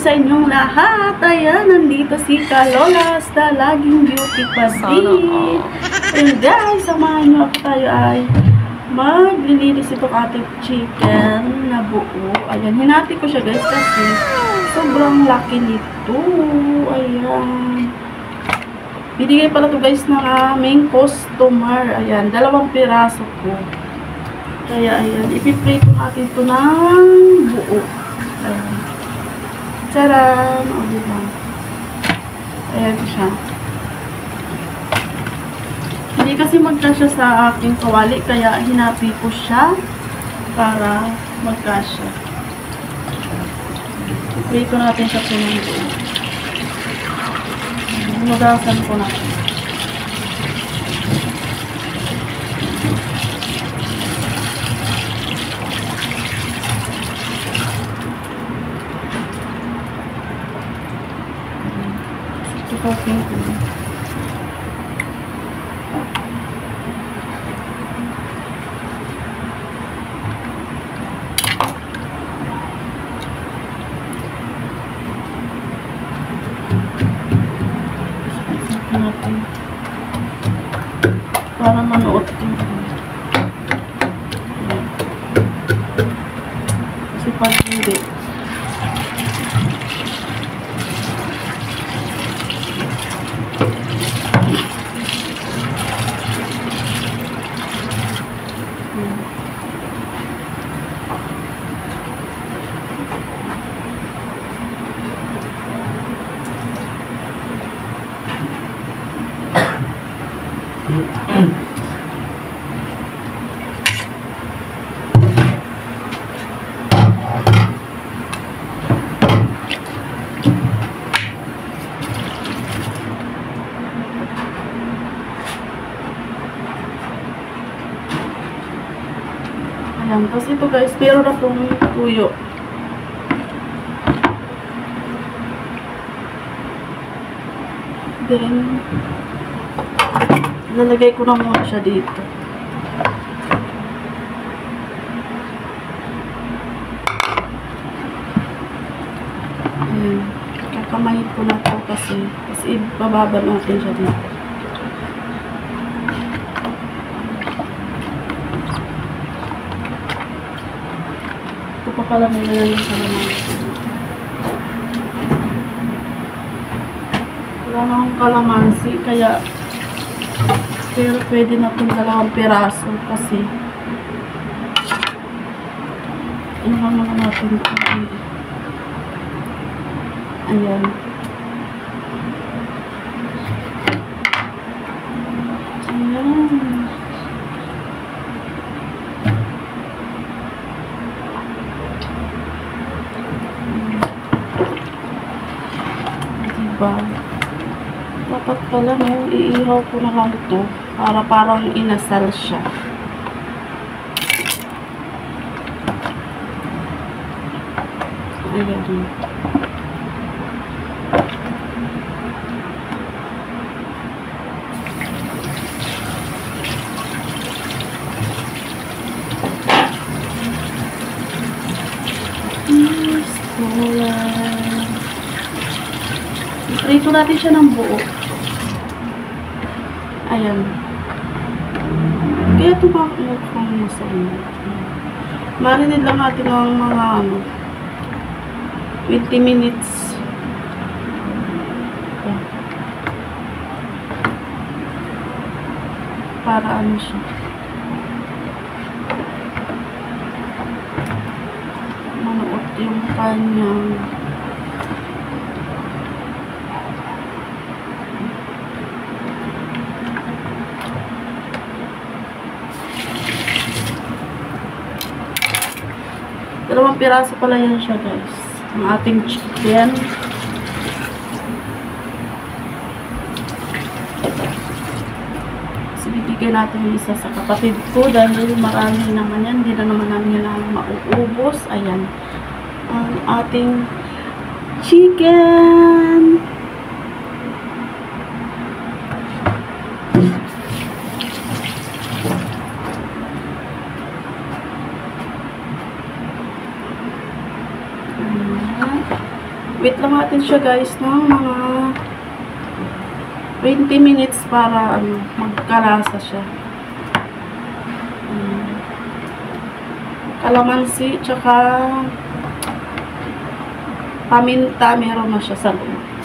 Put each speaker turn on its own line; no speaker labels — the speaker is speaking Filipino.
sa inyong lahat. Ayan, nandito si Kalolas na laging beauty pati. And guys, samahan nyo ako, tayo ay maglilinis itong ating chicken na buo. Ayan, hinati ko siya guys kasi sobrang laki nito. Ayan. Binigay pala to guys ng aming customer. Ayan, 2 piraso ko. Kaya ayan, ipiprito natin ito ng buo. Ayan. Tcharam! O, diba? Ayan siya. Hindi kasi magkasya sa aking kawali, kaya hinapi ko siya para magkasya. Iprito natin siya ng buo. Magasan ko na. Okay. Para manuot din. Kasi pag hindi, ayan, kasi ito guys, pero na itong tuyo. Then, lalagay ko na muna siya dito. Ayan, kakamayin ko na ito kasi ibababa natin siya dito. Pala muna yan yung kalamansi. Wala na akong kalamansi, kaya pero pwede na itong 2 piraso kasi inuha naman natin ito. Ayan. Ayan. Dapat pala no, iihaw ko na lang ito para parang inasal siya. Ayan. Prito natin siya ng buo. Ayan. Kaya ito ba mukhang masarap. Marinate lang natin ng mga 20 minutes. Ayan. Para ano siya. Manuot yung kanyang Dalawang piraso pala yan siya guys. Ang ating chicken. So, bibigyan natin yung isa sa kapatid ko dahil marami naman yan. Hindi na naman namin yan mauubos. Ayan. Ang ating chicken. Wait lang natin siya guys ng mga 20 minutes para magkalasa siya. Kalamansi, tsaka paminta, meron na siya sa loob.